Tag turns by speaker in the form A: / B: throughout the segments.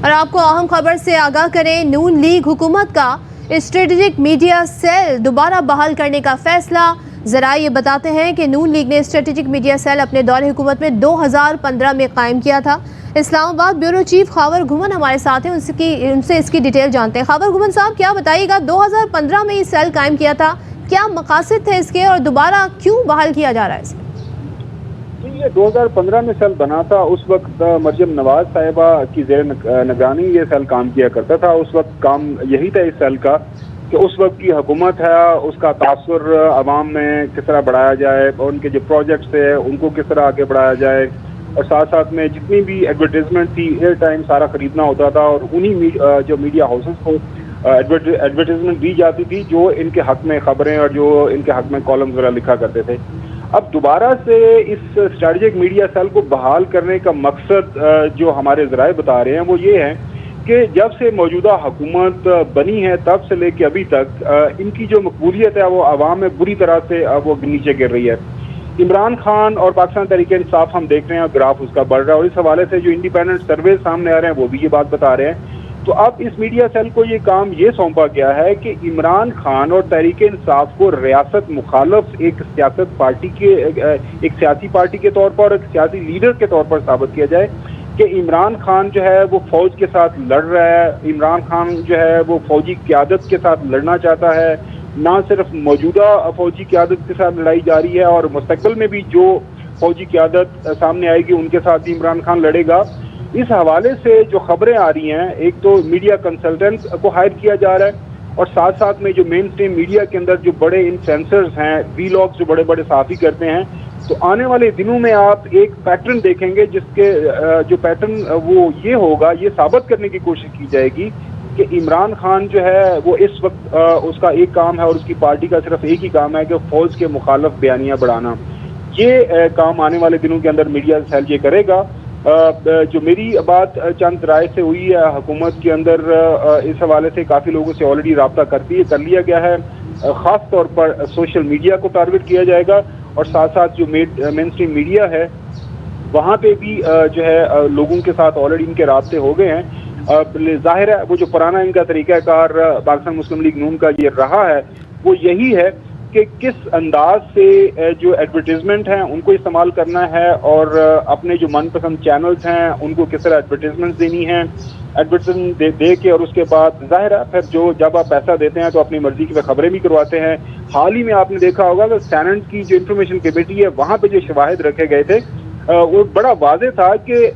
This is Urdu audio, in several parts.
A: اور آپ کو اہم خبر سے آگاہ کریں، نون لیگ حکومت کا اسٹریٹجک میڈیا سیل دوبارہ بحال کرنے کا فیصلہ۔ ذرائع یہ بتاتے ہیں کہ نون لیگ نے اسٹریٹجک میڈیا سیل اپنے دور حکومت میں 2015 میں قائم کیا تھا۔ اسلام آباد بیورو چیف خاور گھمن ہمارے ساتھ ہیں، ان سے اس کی ڈیٹیل جانتے ہیں۔ خاور گھمن صاحب، کیا بتائیے گا، 2015 میں یہ سیل قائم کیا تھا، کیا مقاصد تھے اس کے اور دوبارہ کیوں بحال کیا جا رہا ہے اسے؟
B: یہ 2015 میں سیل بنا تھا، اس وقت مریم نواز صاحبہ کی زیر نگرانی یہ سیل کام کیا کرتا تھا۔ اس وقت کام یہی تھا اس سیل کا کہ اس وقت کی حکومت ہے اس کا تاثر عوام میں کس طرح بڑھایا جائے اور ان کے جو پروجیکٹس ہیں ان کو کس طرح آگے بڑھایا جائے، اور ساتھ ساتھ میں جتنی بھی ایڈورٹیزمنٹ تھی ایئر ٹائم سارا خریدنا ہوتا تھا اور انہی جو میڈیا ہاؤسز کو ایڈورٹیزمنٹ دی جاتی تھی جو ان کے حق میں خبریں اور جو ان کے حق میں کالمز وغیرہ لکھا کرتے تھے۔ اب دوبارہ سے اس اسٹریٹجک میڈیا سیل کو بحال کرنے کا مقصد جو ہمارے ذرائع بتا رہے ہیں وہ یہ ہے کہ جب سے موجودہ حکومت بنی ہے تب سے لے کے ابھی تک ان کی جو مقبولیت ہے وہ عوام میں بری طرح سے وہ نیچے گر رہی ہے۔ عمران خان اور پاکستان تحریک انصاف ہم دیکھ رہے ہیں گراف اس کا بڑھ رہا ہے، اور اس حوالے سے جو انڈیپینڈنٹ سروے سامنے آ رہے ہیں وہ بھی یہ بات بتا رہے ہیں۔ تو اب اس میڈیا سیل کو یہ کام یہ سونپا گیا ہے کہ عمران خان اور تحریک انصاف کو ریاست مخالف ایک سیاسی پارٹی کے طور پر اور ایک سیاسی لیڈر کے طور پر ثابت کیا جائے کہ عمران خان جو ہے وہ فوج کے ساتھ لڑ رہا ہے، عمران خان جو ہے وہ فوجی قیادت کے ساتھ لڑنا چاہتا ہے، نہ صرف موجودہ فوجی قیادت کے ساتھ لڑائی جاری ہے اور مستقبل میں بھی جو فوجی قیادت سامنے آئے گی ان کے ساتھ بھی عمران خان لڑے گا۔ اس حوالے سے جو خبریں آ رہی ہیں، ایک تو میڈیا کنسلٹنٹ کو ہائر کیا جا رہا ہے اور ساتھ ساتھ میں جو مین سٹریم میڈیا کے اندر جو بڑے انفلوئنسرز ہیں، ویلاگز جو بڑے بڑے صحافی کرتے ہیں، تو آنے والے دنوں میں آپ ایک پیٹرن دیکھیں گے جس کے جو پیٹرن وہ یہ ہوگا، یہ ثابت کرنے کی کوشش کی جائے گی کہ عمران خان جو ہے وہ اس وقت اس کا ایک کام ہے اور اس کی پارٹی کا صرف ایک ہی کام ہے کہ فوج کے مخالف بیانیاں بڑھانا۔ یہ کام آنے والے دنوں کے اندر میڈیا سیل یہ کرے گا۔ جو میری بات چند رائے سے ہوئی ہے حکومت کے اندر، اس حوالے سے کافی لوگوں سے آلریڈی رابطہ کر لیا گیا ہے۔ خاص طور پر سوشل میڈیا کو ٹارگٹ کیا جائے گا اور ساتھ ساتھ جو مین سٹریم میڈیا ہے وہاں پہ بھی جو ہے لوگوں کے ساتھ آلریڈی ان کے رابطے ہو گئے ہیں۔ ظاہر ہے وہ جو پرانا ان کا طریقہ کار پاکستان مسلم لیگ نون کا یہ رہا ہے وہ یہی ہے کہ کس انداز سے جو ایڈورٹیزمنٹ ہیں ان کو استعمال کرنا ہے اور اپنے جو من پسند چینلز ہیں ان کو کس طرح ایڈورٹیزمنٹ دینی ہے، ایڈورٹیزمنٹ دے کے اور اس کے بعد ظاہر ہے پھر جب آپ پیسہ دیتے ہیں تو اپنی مرضی کی خبریں بھی کرواتے ہیں۔ حال ہی میں آپ نے دیکھا ہوگا کہ سینٹ کی جو انفارمیشن کمیٹی ہے وہاں پہ جو شواہد رکھے گئے تھے وہ بڑا واضح تھا کہ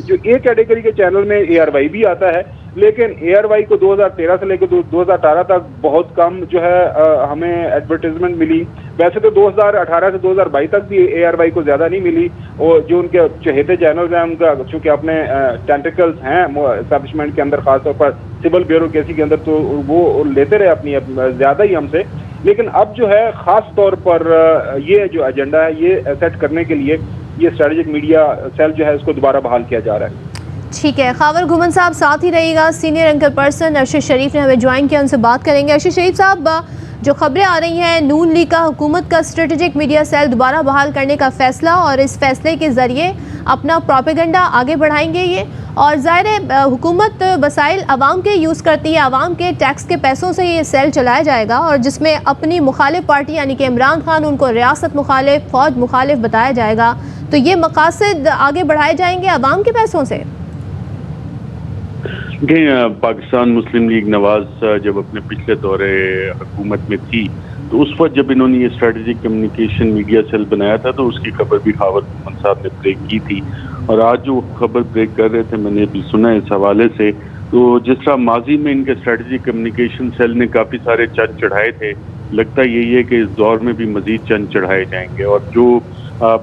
B: جو ایک کیٹیگری کے چینل میں اے آر وائی بھی آتا ہے، لیکن اے آر وائی کو 2013 سے لے کے 2018 تک بہت کم جو ہے ہمیں ایڈورٹیزمنٹ ملی۔ ویسے تو 2018 سے 2022 تک بھی اے آر وائی کو زیادہ نہیں ملی، اور جو ان کے چہیتے چینلز ہیں ان کا چونکہ اپنے ٹینٹیکلز ہیں اسٹیبلشمنٹ کے اندر، خاص طور پر سول بیوروکریسی کے اندر، تو وہ لیتے رہے اپنی زیادہ ہی ہم سے۔ لیکن اب جو ہے خاص طور پر یہ جو ایجنڈا ہے یہ سیٹ کرنے کے لیے یہ اسٹریٹجک میڈیا سیل جو ہے اس کو دوبارہ بحال کیا جا رہا ہے۔
A: ٹھیک ہے، خاور گھمن صاحب ساتھ ہی رہیے گا۔ سینئر اینکر پرسن ارشد شریف نے ہمیں جوائن کیا، ان سے بات کریں گے۔ ارشد شریف صاحب، جو خبریں آ رہی ہیں نون لیگ کا حکومت کا اسٹریٹجک میڈیا سیل دوبارہ بحال کرنے کا فیصلہ اور اس فیصلے کے ذریعے اپنا پروپیگنڈا آگے بڑھائیں گے یہ، اور ظاہر ہے حکومت وسائل عوام کے یوز کرتی ہے، عوام کے ٹیکس کے پیسوں سے یہ سیل چلایا جائے گا اور جس میں اپنی مخالف پارٹی یعنی کہ عمران خان ان کو ریاست مخالف، فوج مخالف بتایا جائے گا، تو یہ مقاصد آگے بڑھائے جائیں گے عوام کے پیسوں سے؟
C: پاکستان مسلم لیگ نواز جب اپنے پچھلے دورے حکومت میں تھی تو اس وقت جب انہوں نے یہ اسٹریٹجک کمیونیکیشن میڈیا سیل بنایا تھا تو اس کی خبر بھی خاور گھمن صاحب نے بریک کی تھی، اور آج جو خبر بریک کر رہے تھے میں نے بھی سنا اس حوالے سے، تو جس طرح ماضی میں ان کے اسٹریٹجک کمیونیکیشن سیل نے کافی سارے چند چڑھائے تھے، لگتا یہی ہے کہ اس دور میں بھی مزید چند چڑھائے جائیں گے۔ اور جو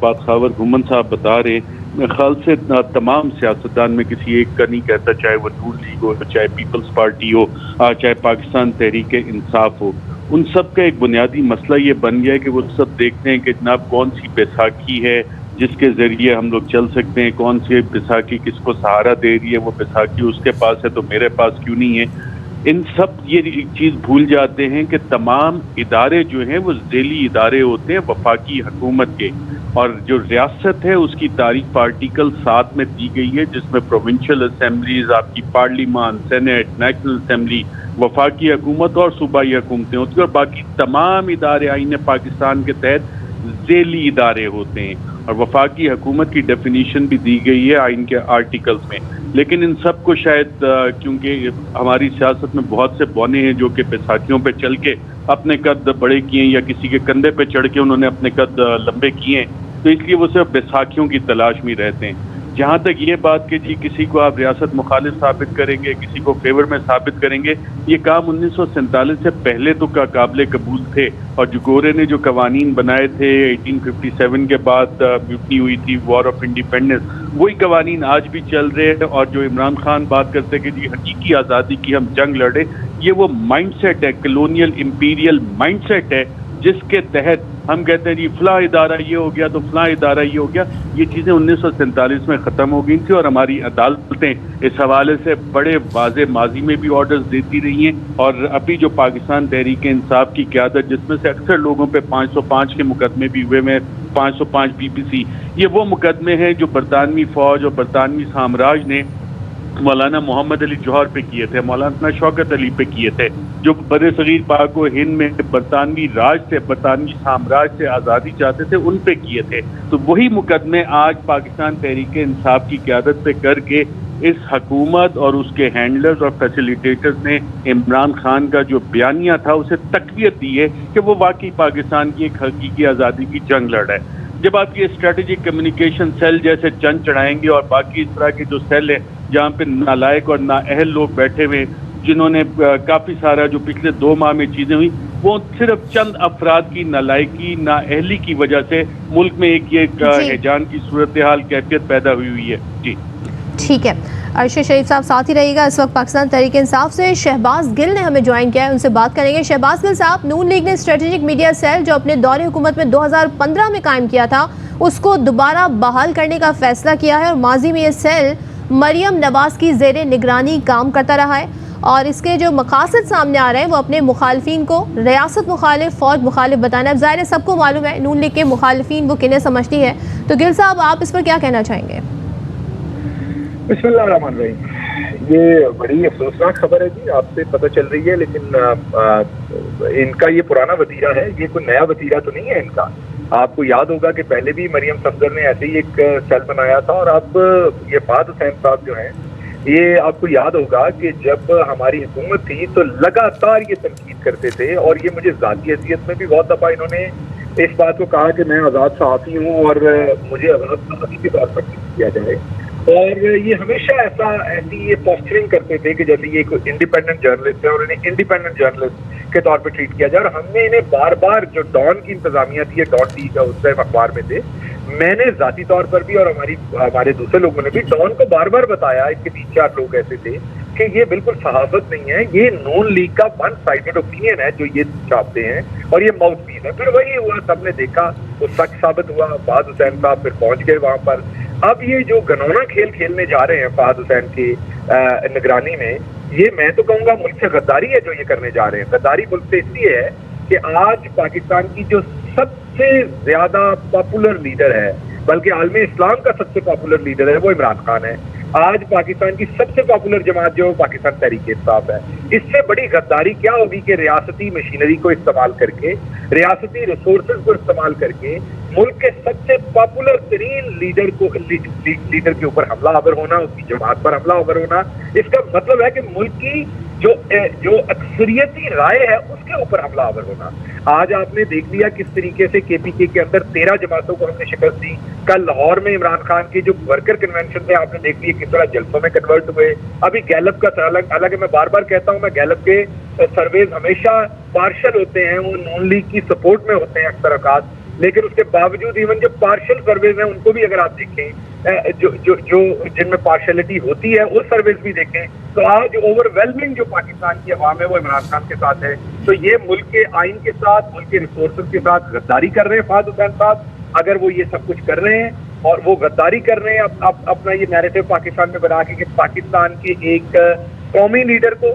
C: بات خاور گھمن صاحب بتا رہے، میرے خیال سے تمام سیاستدان میں کسی ایک کا نہیں کہتا، چاہے وہ نون لیگ ہو، چاہے پیپلز پارٹی ہو، چاہے پاکستان تحریک انصاف ہو، ان سب کا ایک بنیادی مسئلہ یہ بن گیا ہے کہ وہ سب دیکھتے ہیں کہ جناب کون سی بیساکھی ہے جس کے ذریعے ہم لوگ چل سکتے ہیں، کون سی بیساکھی کس کو سہارا دے رہی ہے، وہ بیساکھی اس کے پاس ہے تو میرے پاس کیوں نہیں ہے۔ ان سب یہ چیز بھول جاتے ہیں کہ تمام ادارے جو ہیں وہ ذیلی ادارے ہوتے ہیں وفاقی حکومت کے، اور جو ریاست ہے اس کی تاریخ پر آرٹیکل 7 میں دی گئی ہے، جس میں پروونشل اسمبلیز، آپ کی پارلیمان، سینٹ، نیشنل اسمبلی، وفاقی حکومت اور صوبائی حکومتیں ہوتی ہیں، اور باقی تمام ادارے آئین پاکستان کے تحت ذیلی ادارے ہوتے ہیں، اور وفاقی حکومت کی ڈیفینیشن بھی دی گئی ہے آئین کے آرٹیکلز میں۔ لیکن ان سب کو شاید کیونکہ ہماری سیاست میں بہت سے بونے ہیں جو کہ بیساکھیوں پہ چل کے اپنے قد بڑے کیے ہیں، یا کسی کے کندھے پہ چڑھ کے انہوں نے اپنے قد لمبے کیے ہیں، تو اس لیے وہ صرف بیساکھیوں کی تلاش میں رہتے ہیں۔ جہاں تک یہ بات کہ جی کسی کو آپ ریاست مخالف ثابت کریں گے، کسی کو فیور میں ثابت کریں گے، یہ کام 1947 سے پہلے تو قابل قبول تھے، اور جو گورے نے جو قوانین بنائے تھے 1857 کے بعد میوٹنی ہوئی تھی، وار آف انڈیپینڈنس، وہی قوانین آج بھی چل رہے ہیں۔ اور جو عمران خان بات کرتے کہ جی حقیقی آزادی کی ہم جنگ لڑے، یہ وہ مائنڈ سیٹ ہے، کلونیل امپیریل مائنڈ سیٹ ہے، جس کے تحت ہم کہتے ہیں جی فلاں ادارہ یہ ہو گیا تو فلاں ادارہ یہ ہو گیا۔ یہ چیزیں 1947 میں ختم ہو گئی تھی، اور ہماری عدالتیں اس حوالے سے بڑے واضح ماضی میں بھی آرڈرز دیتی رہی ہیں، اور ابھی جو پاکستان تحریک انصاف کی قیادت، جس میں سے اکثر لوگوں پہ 505 کے مقدمے بھی ہوئے میں 505 BPC، یہ وہ مقدمے ہیں جو برطانوی فوج اور برطانوی سامراج نے مولانا محمد علی جوہر پہ کیے تھے، مولانا شوکت علی پہ کیے تھے، جو بر صغیر پاک و ہند میں برطانوی راج سے، برطانوی سامراج سے آزادی چاہتے تھے، ان پہ کیے تھے۔ تو وہی مقدمے آج پاکستان تحریک انصاف کی قیادت پہ کر کے اس حکومت اور اس کے ہینڈلرز اور فیسیلیٹیٹرز نے عمران خان کا جو بیانیہ تھا اسے تقویت دی ہے کہ وہ واقعی پاکستان کی ایک حقیقی آزادی کی جنگ لڑ رہا ہے۔ جب آپ یہ اسٹریٹجک کمیونیکیشن سیل جیسے چند چڑھائیں گے، اور باقی اس طرح کے جو سیل ہیں جہاں پہ نالائق اور نااہل لوگ بیٹھے ہوئے، جنہوں نے کافی سارا جو پچھلے 2 ماہ میں چیزیں ہوئی، وہ صرف چند افراد کی نالائکی، نااہلی کی وجہ سے ملک میں ایک یہ ہیجان کی صورتحال کیفیت پیدا ہوئی ہے۔ جی
A: ٹھیک ہے، ارشد شریف صاحب ساتھ ہی رہیے گا۔ اس وقت پاکستان تحریک انصاف سے شہباز گل نے ہمیں جوائن کیا ہے، ان سے بات کریں گے۔ شہباز گل صاحب، نون لیگ نے اسٹریٹجک میڈیا سیل جو اپنے دور حکومت میں 2015 میں قائم کیا تھا، اس کو دوبارہ بحال کرنے کا فیصلہ کیا ہے، اور ماضی میں یہ سیل مریم نواز کی زیر نگرانی کام کرتا رہا ہے، اور اس کے جو مقاصد سامنے آ رہے ہیں وہ اپنے مخالفین کو ریاست مخالف، فوج مخالف بتانا ہے۔ اب ظاہر ہے سب کو معلوم ہے نون لیگ کے مخالفین وہ کنہیں سمجھتی ہے، تو گل صاحب آپ اس پر کیا کہنا چاہیں گے؟
D: بسم اللہ الرحمن الرحیم۔ یہ بڑی افسوسناک خبر ہے جی، آپ سے پتہ چل رہی ہے، لیکن ان کا یہ پرانا وتیرہ ہے، یہ کوئی نیا وتیرہ تو نہیں ہے ان کا۔ آپ کو یاد ہوگا کہ پہلے بھی مریم صفدر نے ایسے ہی ایک سیل بنایا تھا، اور اب یہ فہد حسین صاحب جو ہیں، یہ آپ کو یاد ہوگا کہ جب ہماری حکومت تھی تو لگاتار یہ تنقید کرتے تھے، اور یہ مجھے ذاتی حیثیت میں بھی بہت دفعہ انہوں نے اس بات کو کہا کہ میں آزاد صحافی ہوں اور مجھے آزاد صحافی کے طور پر کیا جائے، اور یہ ہمیشہ ایسی یہ پوسچرنگ کرتے تھے کہ جیسے یہ کوئی انڈیپینڈنٹ جرنلسٹ ہے اور انہیں انڈیپینڈنٹ جرنلسٹ کے طور پہ ٹریٹ کیا جائے۔ اور ہم نے انہیں بار بار، جو ڈان کی انتظامیہ تھی، ڈان ٹی کا اس ٹائم اخبار میں تھے، میں نے ذاتی طور پر بھی اور ہمارے دوسرے لوگوں نے بھی ڈان کو بار بار بتایا، اس کے 3-4 لوگ ایسے تھے کہ یہ بالکل صحافت نہیں ہے، یہ نون لیگ کا ون سائیڈڈ اوپینین ہے جو یہ چھاپتے ہیں، اور یہ ماؤتھ پیس ہے۔ پھر وہی ہوا، سب نے دیکھا، وہ سچ ثابت ہوا، فہد حسین صاحب پھر پہنچ گئے وہاں پر۔ اب یہ جو گنونا کھیل کھیلنے جا رہے ہیں فہد حسین کی نگرانی میں، یہ میں تو کہوں گا ملک سے غداری ہے جو یہ کرنے جا رہے ہیں۔ غداری ملک سے اس لیے ہے کہ آج پاکستان کی جو سب سے زیادہ پاپولر لیڈر ہے، بلکہ عالم اسلام کا سب سے پاپولر لیڈر ہے، وہ عمران خان ہے۔ آج پاکستان کی سب سے پاپولر جماعت جو پاکستان تحریک انصاف ہے۔ اس سے بڑی غداری کیا ہوگی کہ ریاستی مشینری کو استعمال کر کے، ریاستی ریسورسز کو استعمال کر کے ملک کے سب سے پاپولر ترین لیڈر کے اوپر حملہ آور ہونا، اس کی جماعت پر حملہ آور ہونا۔ اس کا مطلب ہے کہ ملک کی جو اکثریتی رائے ہے اس کے اوپر حملہ آور ہونا۔ آج آپ نے دیکھ لیا کس طریقے سے KPK کے اندر 13 جماعتوں کو ہم نے شکست دی۔ کل لاہور میں عمران خان کے جو ورکر کنونشن تھے، آپ نے دیکھ لیا کس طرح جلسوں میں کنورٹ ہوئے۔ ابھی گیلپ کا حالانکہ میں بار بار کہتا ہوں، میں گیلپ کے سرویز ہمیشہ پارشل ہوتے ہیں، وہ نون لیگ کی سپورٹ میں ہوتے ہیں اکثر اوقات، لیکن اس کے باوجود ایون جو پارشل سرویز ہیں ان کو بھی اگر آپ دیکھیں، جو جن میں پارشلٹی ہوتی ہے، وہ سرویز بھی دیکھیں، تو آج اوور ویلمنگ جو پاکستان کی عوام ہے وہ عمران خان کے ساتھ ہے۔ تو یہ ملک کے آئین کے ساتھ، ملک کے ریسورسز کے ساتھ غداری کر رہے ہیں فہد حسین صاحب۔ اگر وہ یہ سب کچھ کر رہے ہیں اور وہ غداری کر رہے ہیں اپنا یہ نیریٹو پاکستان میں بنا کے کہ پاکستان کے ایک قومی لیڈر کو،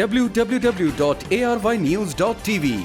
E: www.arvnews.tv।